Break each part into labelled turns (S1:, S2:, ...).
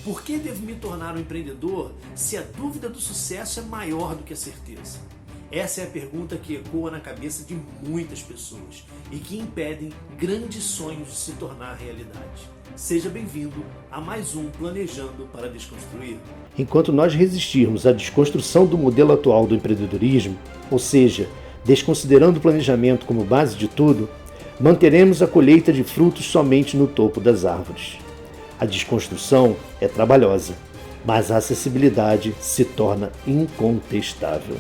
S1: Por que devo me tornar um empreendedor se a dúvida do sucesso é maior do que a certeza? Essa é a pergunta que ecoa na cabeça de muitas pessoas e que impedem grandes sonhos de se tornar realidade. Seja bem-vindo a mais um Planejando para Desconstruir.
S2: Enquanto nós resistirmos à desconstrução do modelo atual do empreendedorismo, ou seja, desconsiderando o planejamento como base de tudo, manteremos a colheita de frutos somente no topo das árvores. A desconstrução é trabalhosa, mas a acessibilidade se torna incontestável.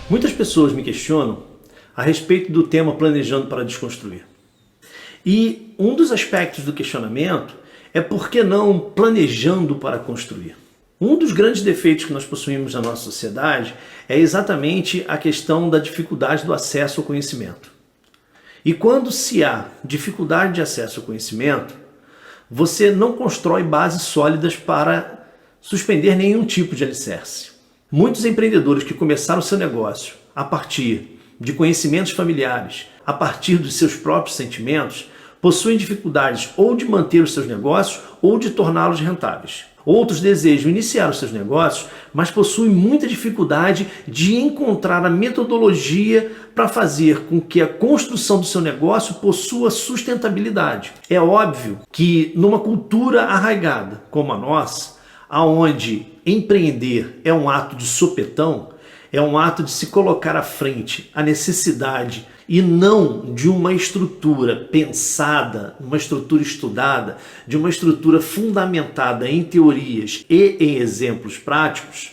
S1: Muitas pessoas me questionam a respeito do tema Planejando para Desconstruir. E um dos aspectos do questionamento é por que não planejando para construir? Um dos grandes defeitos que nós possuímos na nossa sociedade é exatamente a questão da dificuldade do acesso ao conhecimento. E quando se há dificuldade de acesso ao conhecimento, você não constrói bases sólidas para suspender nenhum tipo de alicerce. Muitos empreendedores que começaram seu negócio a partir de conhecimentos familiares, a partir dos seus próprios sentimentos, possuem dificuldades ou de manter os seus negócios ou de torná-los rentáveis. Outros desejam iniciar os seus negócios, mas possuem muita dificuldade de encontrar a metodologia para fazer com que a construção do seu negócio possua sustentabilidade. É óbvio que numa cultura arraigada como a nossa, aonde empreender é um ato de sopetão, é um ato de se colocar à frente a necessidade e não de uma estrutura pensada, uma estrutura estudada, de uma estrutura fundamentada em teorias e em exemplos práticos,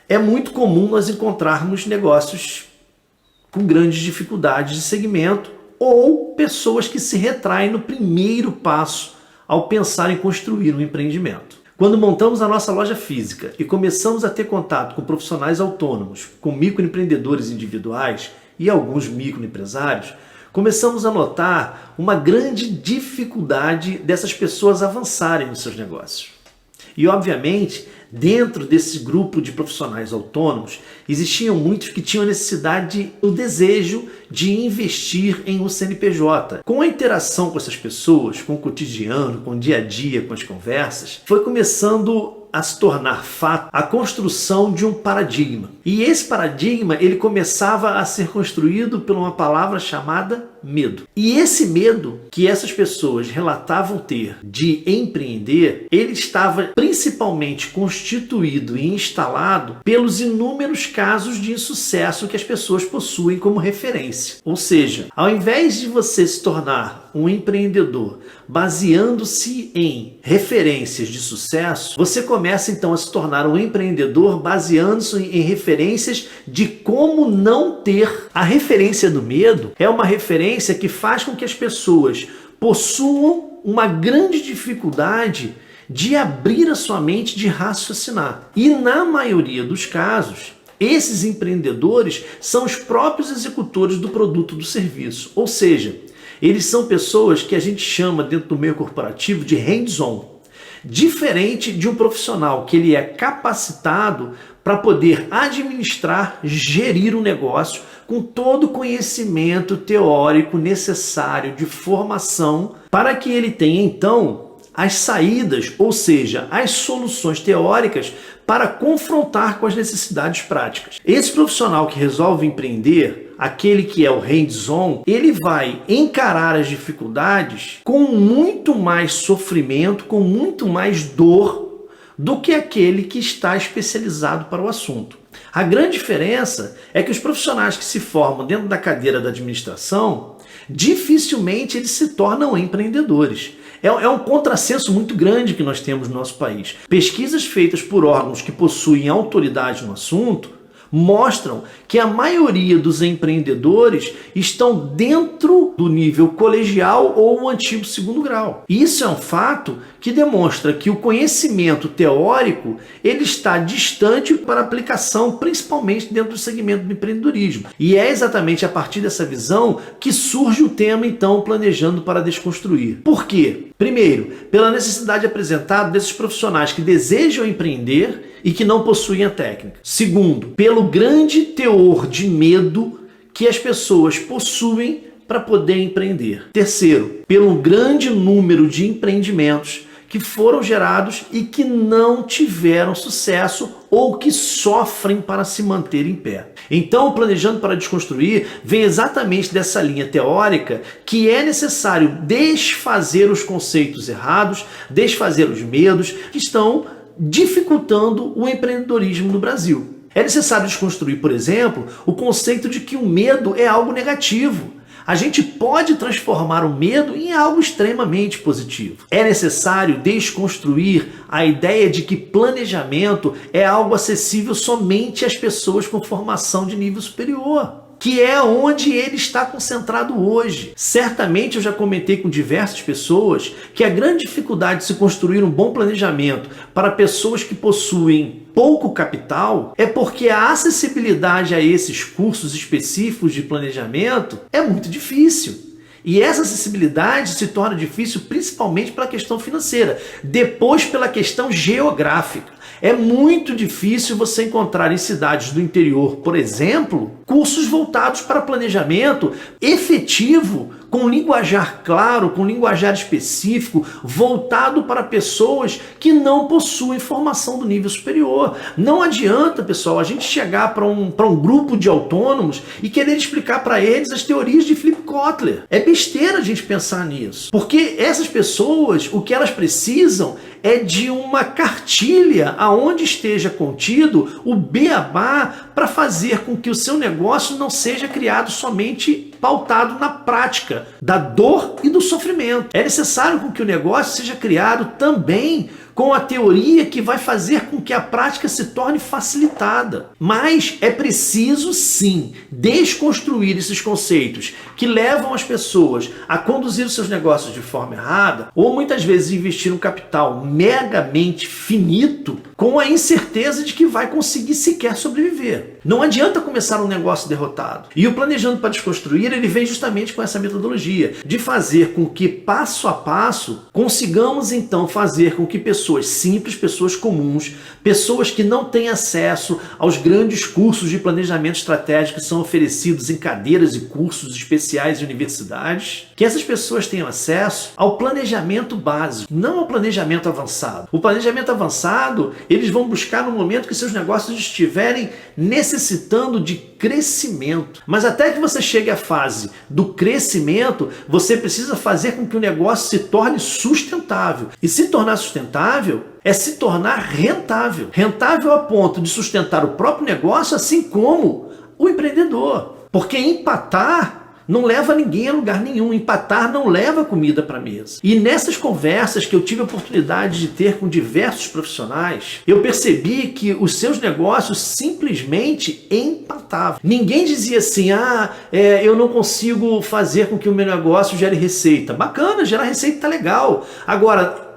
S1: é muito comum nós encontrarmos negócios com grandes dificuldades de segmento ou pessoas que se retraem no primeiro passo ao pensar em construir um empreendimento. Quando montamos a nossa loja física e começamos a ter contato com profissionais autônomos, com microempreendedores individuais e alguns microempresários, começamos a notar uma grande dificuldade dessas pessoas avançarem nos seus negócios. E, obviamente, dentro desse grupo de profissionais autônomos, existiam muitos que tinham a necessidade, o desejo de investir em um CNPJ. Com a interação com essas pessoas, com o cotidiano, com o dia a dia, com as conversas, foi começando a se tornar fato a construção de um paradigma. E esse paradigma, ele começava a ser construído por uma palavra chamada medo. E esse medo que essas pessoas relatavam ter de empreender, ele estava principalmente constituído e instalado pelos inúmeros casos de insucesso que as pessoas possuem como referência. Ou seja, ao invés de você se tornar um empreendedor baseando-se em referências de sucesso, você começa então a se tornar um empreendedor baseando-se em referências de como não ter. A referência do medo é uma referência que faz com que as pessoas possuam uma grande dificuldade de abrir a sua mente, de raciocinar. E na maioria dos casos, esses empreendedores são os próprios executores do produto ou do serviço. Ou seja, eles são pessoas que a gente chama dentro do meio corporativo de hands-on. Diferente de um profissional que ele é capacitado para poder administrar, gerir um negócio com todo o conhecimento teórico necessário de formação para que ele tenha então as saídas, ou seja, as soluções teóricas para confrontar com as necessidades práticas. Esse profissional que resolve empreender, aquele que é o hands-on, ele vai encarar as dificuldades com muito mais sofrimento, com muito mais dor do que aquele que está especializado para o assunto. A grande diferença é que os profissionais que se formam dentro da cadeira da administração, dificilmente eles se tornam empreendedores. É um contrassenso muito grande que nós temos no nosso país. Pesquisas feitas por órgãos que possuem autoridade no assunto mostram que a maioria dos empreendedores estão dentro do nível colegial ou o antigo segundo grau. Isso é um fato que demonstra que o conhecimento teórico ele está distante para aplicação, principalmente dentro do segmento do empreendedorismo. E é exatamente a partir dessa visão que surge o tema, então, Planejando para Desconstruir. Por quê? Primeiro, pela necessidade apresentada desses profissionais que desejam empreender e que não possuem a técnica. Segundo, pelo grande teor de medo que que as pessoas possuem para poder empreender. Terceiro, pelo grande número de empreendimentos que foram gerados e que não tiveram sucesso ou que sofrem para se manter em pé. Então, o Planejando para Desconstruir vem exatamente dessa linha teórica que é necessário desfazer os conceitos errados, desfazer os medos que estão dificultando o empreendedorismo no Brasil. É necessário desconstruir, por exemplo, o conceito de que o medo é algo negativo. A gente pode transformar o medo em algo extremamente positivo. É necessário desconstruir a ideia de que planejamento é algo acessível somente às pessoas com formação de nível superior, que é onde ele está concentrado hoje. Certamente eu já comentei com diversas pessoas que a grande dificuldade de se construir um bom planejamento para pessoas que possuem pouco capital é porque a acessibilidade a esses cursos específicos de planejamento é muito difícil. E essa acessibilidade se torna difícil principalmente pela questão financeira, depois pela questão geográfica. É muito difícil você encontrar em cidades do interior, por exemplo, cursos voltados para planejamento efetivo, com linguajar claro, com linguajar específico, voltado para pessoas que não possuem formação do nível superior. Não adianta, pessoal, a gente chegar para um grupo de autônomos e querer explicar para eles as teorias de Philip Kotler. É besteira a gente pensar nisso, porque essas pessoas, o que elas precisam é de uma cartilha aonde esteja contido o beabá para fazer com que o seu negócio não seja criado somente pautado na prática da dor e do sofrimento. É necessário que o negócio seja criado também com a teoria que vai fazer com que a prática se torne facilitada. Mas é preciso, sim, desconstruir esses conceitos que levam as pessoas a conduzir os seus negócios de forma errada ou muitas vezes investir um capital megamente finito com a incerteza de que vai conseguir sequer sobreviver. Não adianta começar um negócio derrotado. E o Planejando para Desconstruir, ele vem justamente com essa metodologia de fazer com que, passo a passo, consigamos então fazer com que pessoas simples, pessoas comuns, pessoas que não têm acesso aos grandes cursos de planejamento estratégico que são oferecidos em cadeiras e cursos especiais em universidades, que essas pessoas tenham acesso ao planejamento básico, não ao planejamento avançado. O planejamento avançado, eles vão buscar no momento que seus negócios estiverem necessitando de crescimento. Mas até que você chegue à fase do crescimento, você precisa fazer com que o negócio se torne sustentável. E se tornar sustentável é se tornar rentável. Rentável a ponto de sustentar o próprio negócio, assim como o empreendedor. Porque empatar não leva ninguém a lugar nenhum. Empatar não leva comida para a mesa. E nessas conversas que eu tive a oportunidade de ter com diversos profissionais, eu percebi que os seus negócios simplesmente empatavam. Ninguém dizia assim, eu não consigo fazer com que o meu negócio gere receita. Bacana, gerar receita tá legal. Agora,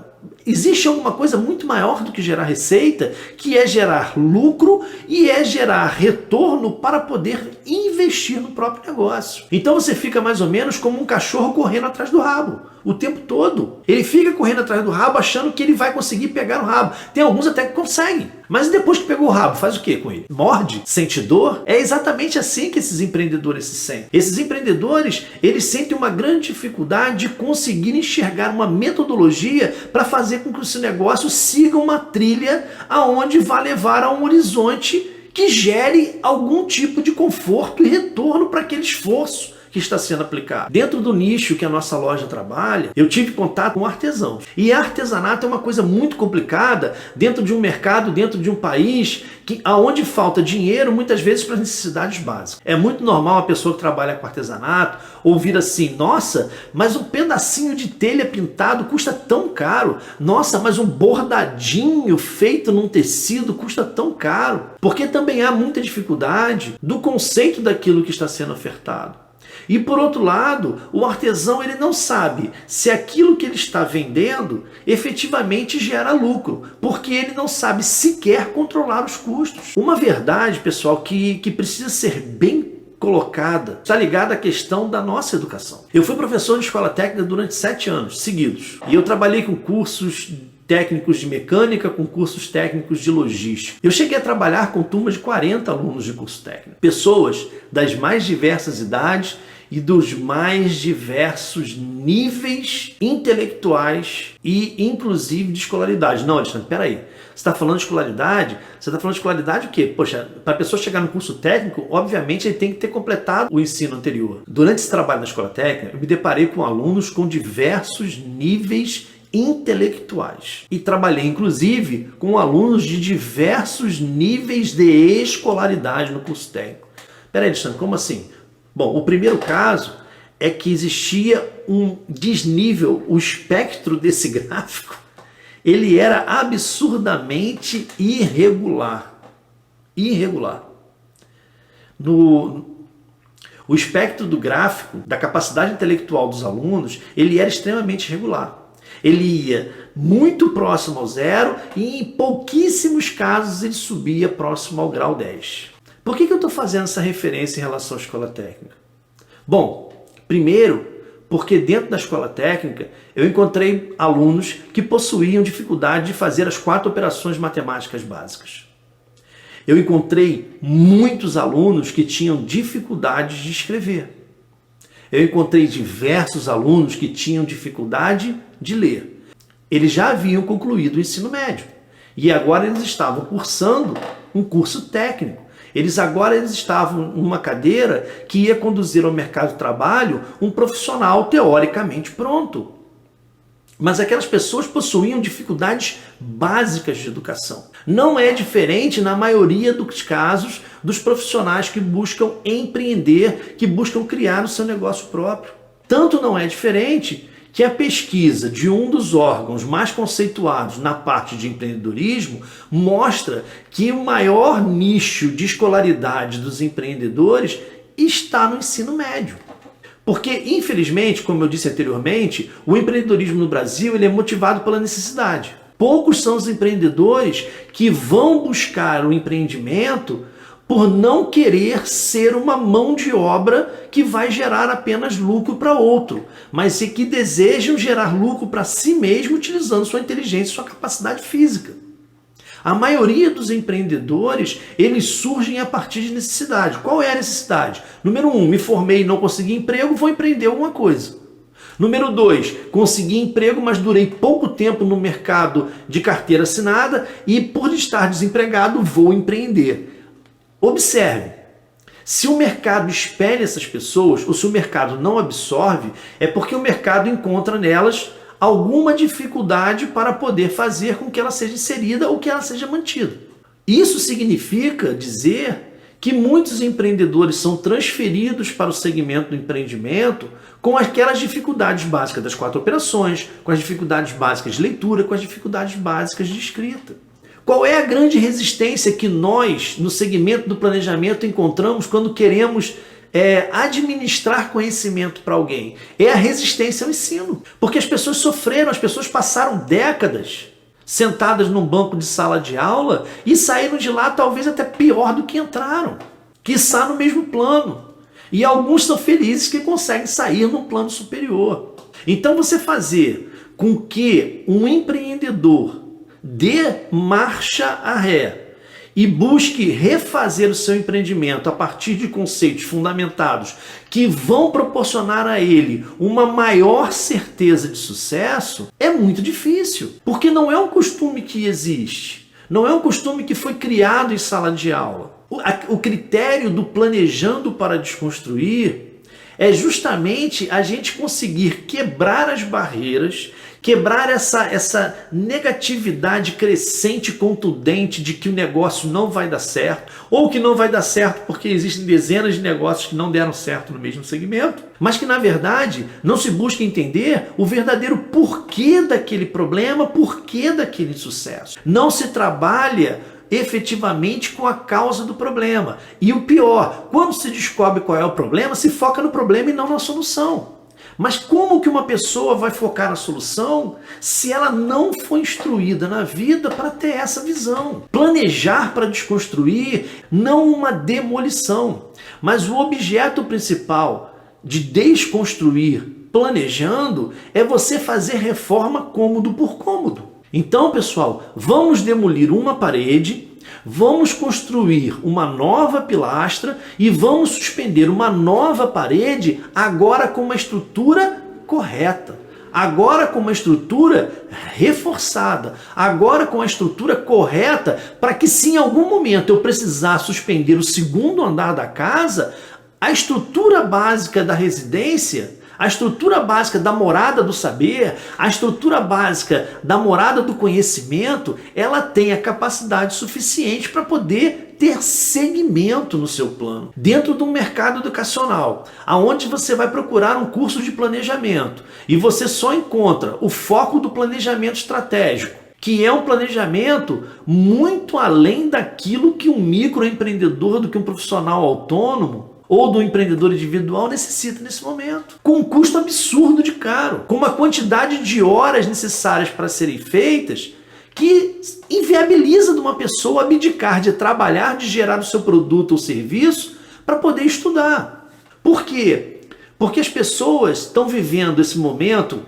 S1: existe alguma coisa muito maior do que gerar receita, que é gerar lucro e é gerar retorno para poder investir no próprio negócio. Então você fica mais ou menos como um cachorro correndo atrás do rabo o tempo todo. Ele fica correndo atrás do rabo achando que ele vai conseguir pegar o rabo. Tem alguns até que conseguem. Mas depois que pegou o rabo, faz o que com ele? Morde? Sente dor? É exatamente assim que esses empreendedores se sentem. Esses empreendedores, eles sentem uma grande dificuldade de conseguir enxergar uma metodologia para fazer com que o seu negócio siga uma trilha aonde vai levar a um horizonte que gere algum tipo de conforto e retorno para aquele esforço que está sendo aplicado. Dentro do nicho que a nossa loja trabalha, eu tive contato com artesãos. E artesanato é uma coisa muito complicada dentro de um mercado, dentro de um país aonde falta dinheiro muitas vezes para necessidades básicas. É muito normal a pessoa que trabalha com artesanato ouvir assim, nossa, mas um pedacinho de telha pintado custa tão caro. Nossa, mas um bordadinho feito num tecido custa tão caro. Porque também há muita dificuldade do conceito daquilo que está sendo ofertado. E por outro lado, o artesão ele não sabe se aquilo que ele está vendendo efetivamente gera lucro, porque ele não sabe sequer controlar os custos. Uma verdade, pessoal, que precisa ser bem colocada, está ligada à questão da nossa educação. Eu fui professor de escola técnica durante 7 anos seguidos, e eu trabalhei com cursos técnicos de mecânica com cursos técnicos de logística. Eu cheguei a trabalhar com turmas de 40 alunos de curso técnico. Pessoas das mais diversas idades e dos mais diversos níveis intelectuais e, inclusive, de escolaridade. Não, Alexandre, peraí. Você está falando de escolaridade? Você está falando de escolaridade o quê? Poxa, para a pessoa chegar no curso técnico, obviamente ele tem que ter completado o ensino anterior. Durante esse trabalho na escola técnica, eu me deparei com alunos com diversos níveis intelectuais. E trabalhei, inclusive, com alunos de diversos níveis de escolaridade no curso técnico. Peraí, Alexandre, como assim? Bom, o primeiro caso é que existia um desnível, o espectro desse gráfico, ele era absurdamente irregular. O espectro do gráfico, da capacidade intelectual dos alunos, ele era extremamente irregular. Ele ia muito próximo ao zero e em pouquíssimos casos ele subia próximo ao grau 10. Por que eu estou fazendo essa referência em relação à escola técnica? Bom, primeiro, porque dentro da escola técnica eu encontrei alunos que possuíam dificuldade de fazer as 4 operações matemáticas básicas. Eu encontrei muitos alunos que tinham dificuldades de escrever. Eu encontrei diversos alunos que tinham dificuldade de ler. Eles já haviam concluído o ensino médio e agora eles estavam cursando um curso técnico. Eles estavam numa cadeira que ia conduzir ao mercado de trabalho um profissional teoricamente pronto. Mas aquelas pessoas possuíam dificuldades básicas de educação. Não é diferente na maioria dos casos dos profissionais que buscam empreender, que buscam criar o seu negócio próprio. Tanto não é diferente que a pesquisa de um dos órgãos mais conceituados na parte de empreendedorismo mostra que o maior nicho de escolaridade dos empreendedores está no ensino médio. Porque, infelizmente, como eu disse anteriormente, o empreendedorismo no Brasil ele é motivado pela necessidade. Poucos são os empreendedores que vão buscar o empreendimento por não querer ser uma mão de obra que vai gerar apenas lucro para outro, mas que desejam gerar lucro para si mesmo utilizando sua inteligência e sua capacidade física. A maioria dos empreendedores, eles surgem a partir de necessidade. Qual é a necessidade? Número 1, me formei e não consegui emprego, vou empreender alguma coisa. Número 2, consegui emprego, mas durei pouco tempo no mercado de carteira assinada e por estar desempregado vou empreender. Observe, se o mercado espelha essas pessoas ou se o mercado não absorve, é porque o mercado encontra nelas alguma dificuldade para poder fazer com que ela seja inserida ou que ela seja mantida. Isso significa dizer que muitos empreendedores são transferidos para o segmento do empreendimento com aquelas dificuldades básicas das 4 operações, com as dificuldades básicas de leitura, com as dificuldades básicas de escrita. Qual é a grande resistência que nós, no segmento do planejamento, encontramos quando queremos administrar conhecimento para alguém? É a resistência ao ensino. Porque as pessoas sofreram, as pessoas passaram décadas sentadas num banco de sala de aula e saíram de lá talvez até pior do que entraram, quiçá no mesmo plano. E alguns são felizes que conseguem sair num plano superior. Então você fazer com que um empreendedor dê marcha a ré e busque refazer o seu empreendimento a partir de conceitos fundamentados que vão proporcionar a ele uma maior certeza de sucesso, é muito difícil, porque não é um costume que existe, não é um costume que foi criado em sala de aula. O critério do planejando para desconstruir é justamente a gente conseguir quebrar as barreiras, quebrar essa negatividade crescente, contundente de que o negócio não vai dar certo, ou que não vai dar certo porque existem dezenas de negócios que não deram certo no mesmo segmento, mas que na verdade não se busca entender o verdadeiro porquê daquele problema, porquê daquele insucesso. Não se trabalha efetivamente com a causa do problema. E o pior, quando se descobre qual é o problema, se foca no problema e não na solução. Mas como que uma pessoa vai focar na solução se ela não foi instruída na vida para ter essa visão? Planejar para desconstruir, não uma demolição, mas o objeto principal de desconstruir planejando é você fazer reforma cômodo por cômodo. Então, pessoal, vamos demolir uma parede, vamos construir uma nova pilastra e vamos suspender uma nova parede, agora com uma estrutura correta, agora com uma estrutura reforçada, agora com a estrutura correta, para que se em algum momento eu precisar suspender o segundo andar da casa, a estrutura básica da residência, a estrutura básica da morada do saber, a estrutura básica da morada do conhecimento, ela tem a capacidade suficiente para poder ter segmento no seu plano. Dentro de um mercado educacional, aonde você vai procurar um curso de planejamento e você só encontra o foco do planejamento estratégico, que é um planejamento muito além daquilo que um microempreendedor, do que um profissional autônomo ou do empreendedor individual necessita nesse momento. Com um custo absurdo de caro, com uma quantidade de horas necessárias para serem feitas que inviabiliza de uma pessoa abdicar de trabalhar, de gerar o seu produto ou serviço para poder estudar. Por quê? Porque as pessoas estão vivendo esse momento,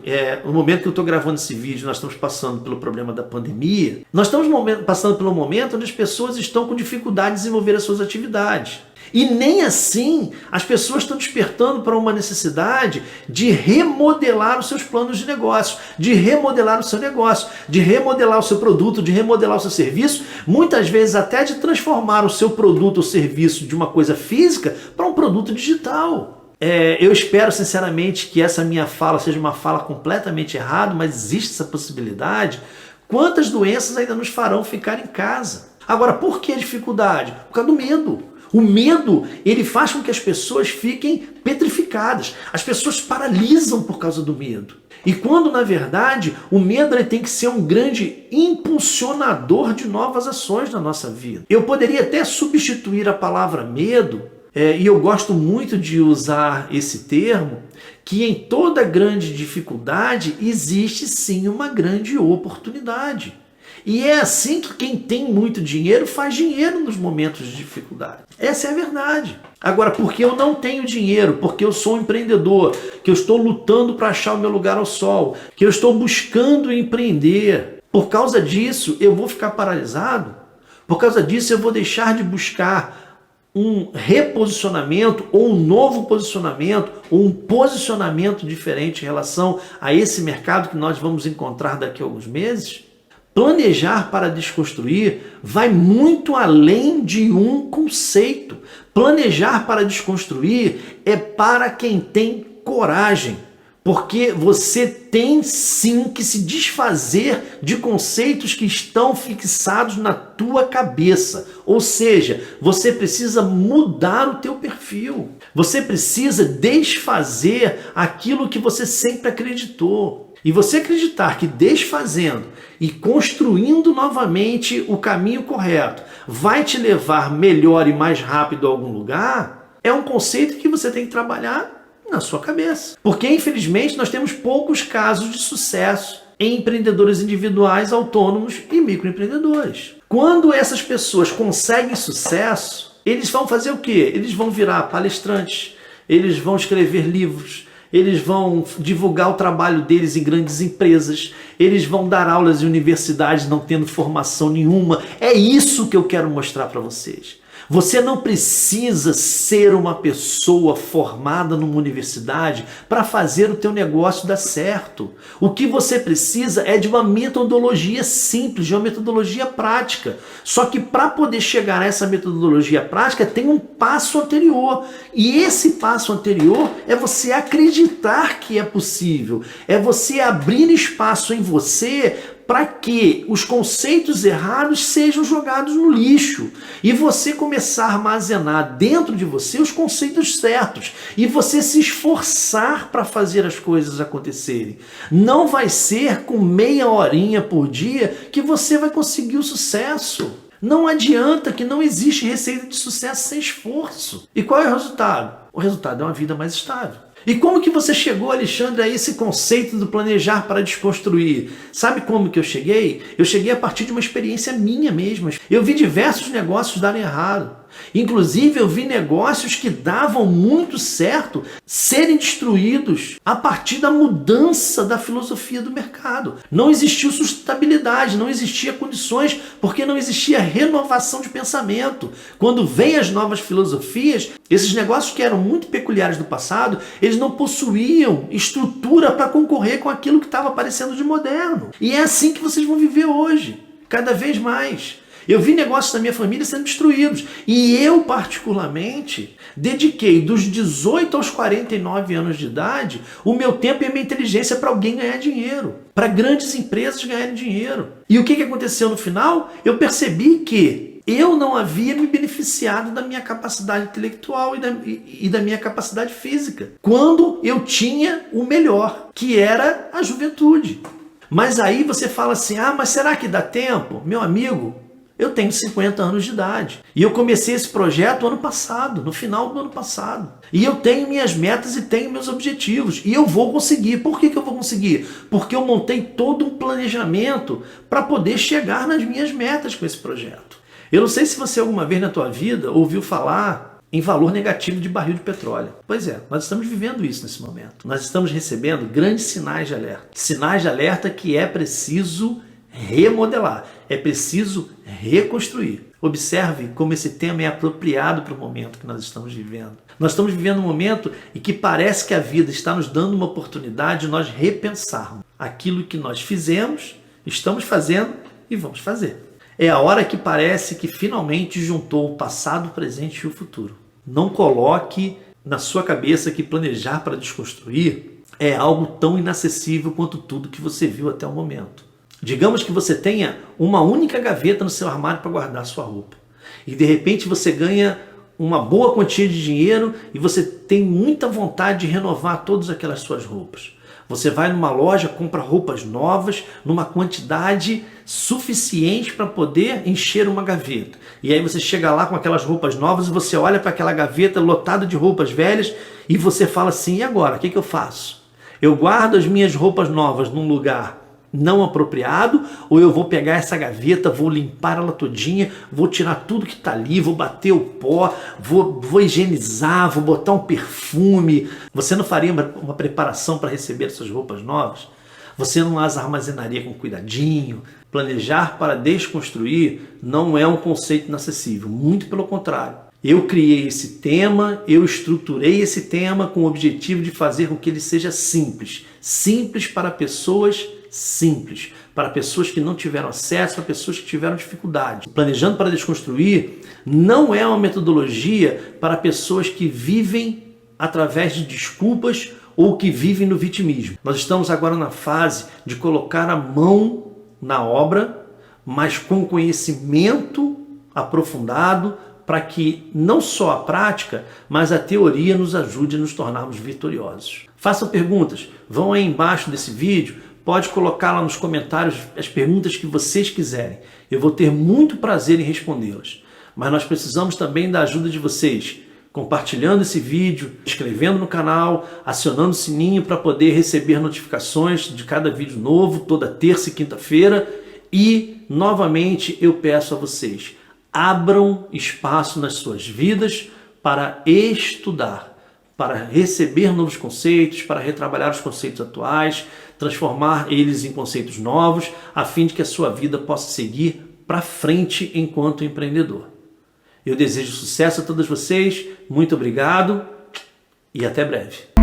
S1: no momento que eu estou gravando esse vídeo, nós estamos passando pelo problema da pandemia, nós estamos passando pelo momento onde as pessoas estão com dificuldade de desenvolver as suas atividades. E nem assim as pessoas estão despertando para uma necessidade de remodelar os seus planos de negócio, de remodelar o seu negócio, de remodelar o seu produto, de remodelar o seu serviço, muitas vezes até de transformar o seu produto ou serviço de uma coisa física para um produto digital. Eu espero sinceramente que essa minha fala seja uma fala completamente errada, mas existe essa possibilidade. Quantas doenças ainda nos farão ficar em casa? Agora, por que a dificuldade? Por causa do medo. O medo, ele faz com que as pessoas fiquem petrificadas. As pessoas paralisam por causa do medo. E quando, na verdade, o medo ele tem que ser um grande impulsionador de novas ações na nossa vida. Eu poderia até substituir a palavra medo, e eu gosto muito de usar esse termo, que em toda grande dificuldade existe sim uma grande oportunidade. E é assim que quem tem muito dinheiro faz dinheiro nos momentos de dificuldade. Essa é a verdade. Agora, porque eu não tenho dinheiro, porque eu sou um empreendedor, que eu estou lutando para achar o meu lugar ao sol, que eu estou buscando empreender, por causa disso eu vou ficar paralisado? Por causa disso eu vou deixar de buscar um reposicionamento ou um novo posicionamento ou um posicionamento diferente em relação a esse mercado que nós vamos encontrar daqui a alguns meses? Planejar para desconstruir vai muito além de um conceito. Planejar para desconstruir é para quem tem coragem, porque você tem sim que se desfazer de conceitos que estão fixados na tua cabeça. Ou seja, você precisa mudar o teu perfil. Você precisa desfazer aquilo que você sempre acreditou. E você acreditar que desfazendo e construindo novamente o caminho correto vai te levar melhor e mais rápido a algum lugar, é um conceito que você tem que trabalhar na sua cabeça. Porque, infelizmente, nós temos poucos casos de sucesso em empreendedores individuais, autônomos e microempreendedores. Quando essas pessoas conseguem sucesso, eles vão fazer o quê? Eles vão virar palestrantes, eles vão escrever livros, eles vão divulgar o trabalho deles em grandes empresas, eles vão dar aulas em universidades não tendo formação nenhuma. É isso que eu quero mostrar para vocês. Você não precisa ser uma pessoa formada numa universidade para fazer o teu negócio dar certo. O que você precisa é de uma metodologia simples, de uma metodologia prática. Só que para poder chegar a essa metodologia prática tem um passo anterior. E esse passo anterior é você acreditar que é possível. É você abrir espaço em você para que os conceitos errados sejam jogados no lixo e você começar a armazenar dentro de você os conceitos certos e você se esforçar para fazer as coisas acontecerem. Não vai ser com meia horinha por dia que você vai conseguir o sucesso. Não adianta, que não existe receita de sucesso sem esforço. E qual é o resultado? O resultado é uma vida mais estável. E como que você chegou, Alexandre, a esse conceito do planejar para desconstruir? Sabe como que eu cheguei? Eu cheguei a partir de uma experiência minha mesmo. Eu vi diversos negócios darem errado. Inclusive, eu vi negócios que davam muito certo serem destruídos a partir da mudança da filosofia do mercado. Não existiu sustentabilidade, não existia condições, porque não existia renovação de pensamento. Quando vêm as novas filosofias, esses negócios que eram muito peculiares do passado, eles não possuíam estrutura para concorrer com aquilo que estava aparecendo de moderno. E é assim que vocês vão viver hoje, cada vez mais. Eu vi negócios da minha família sendo destruídos. E eu, particularmente, dediquei dos 18 aos 49 anos de idade o meu tempo e a minha inteligência para alguém ganhar dinheiro. Para grandes empresas ganharem dinheiro. E o que aconteceu no final? Eu percebi que eu não havia me beneficiado da minha capacidade intelectual e da minha capacidade física. Quando eu tinha o melhor, que era a juventude. Mas aí você fala assim, mas será que dá tempo? Meu amigo, eu tenho 50 anos de idade. E eu comecei esse projeto ano passado, no final do ano passado. E eu tenho minhas metas e tenho meus objetivos. E eu vou conseguir. Por que eu vou conseguir? Porque eu montei todo um planejamento para poder chegar nas minhas metas com esse projeto. Eu não sei se você alguma vez na tua vida ouviu falar em valor negativo de barril de petróleo. Pois é, nós estamos vivendo isso nesse momento. Nós estamos recebendo grandes sinais de alerta. Sinais de alerta que é preciso remodelar, é preciso reconstruir. Observe como esse tema é apropriado para o momento que nós estamos vivendo. Nós estamos vivendo um momento em que parece que a vida está nos dando uma oportunidade de nós repensarmos aquilo que nós fizemos, estamos fazendo e vamos fazer. É a hora que parece que finalmente juntou o passado, o presente e o futuro. Não coloque na sua cabeça que planejar para desconstruir é algo tão inacessível quanto tudo que você viu até o momento. Digamos que você tenha uma única gaveta no seu armário para guardar a sua roupa. E de repente você ganha uma boa quantia de dinheiro e você tem muita vontade de renovar todas aquelas suas roupas. Você vai numa loja, compra roupas novas, numa quantidade suficiente para poder encher uma gaveta. E aí você chega lá com aquelas roupas novas e você olha para aquela gaveta lotada de roupas velhas e você fala assim, e agora? O que eu faço? Eu guardo as minhas roupas novas num lugar não apropriado, ou eu vou pegar essa gaveta, vou limpar ela todinha, vou tirar tudo que está ali, vou bater o pó, vou higienizar, vou botar um perfume. Você não faria uma preparação para receber essas roupas novas? Você não as armazenaria com cuidadinho? Planejar para desconstruir não é um conceito inacessível, muito pelo contrário. Eu criei esse tema, eu estruturei esse tema com o objetivo de fazer com que ele seja simples. Simples para pessoas simples, para pessoas que não tiveram acesso, para pessoas que tiveram dificuldade. Planejando para desconstruir não é uma metodologia para pessoas que vivem através de desculpas ou que vivem no vitimismo. Nós estamos agora na fase de colocar a mão na obra, mas com conhecimento aprofundado, para que não só a prática, mas a teoria nos ajude a nos tornarmos vitoriosos. Façam perguntas, vão aí embaixo desse vídeo, pode colocar lá nos comentários as perguntas que vocês quiserem. Eu vou ter muito prazer em respondê-las. Mas nós precisamos também da ajuda de vocês, compartilhando esse vídeo, inscrevendo no canal, acionando o sininho para poder receber notificações de cada vídeo novo, toda terça e quinta-feira. E, novamente, eu peço a vocês, abram espaço nas suas vidas para estudar, para receber novos conceitos, para retrabalhar os conceitos atuais, transformar eles em conceitos novos, a fim de que a sua vida possa seguir para frente enquanto empreendedor. Eu desejo sucesso a todos vocês, muito obrigado e até breve.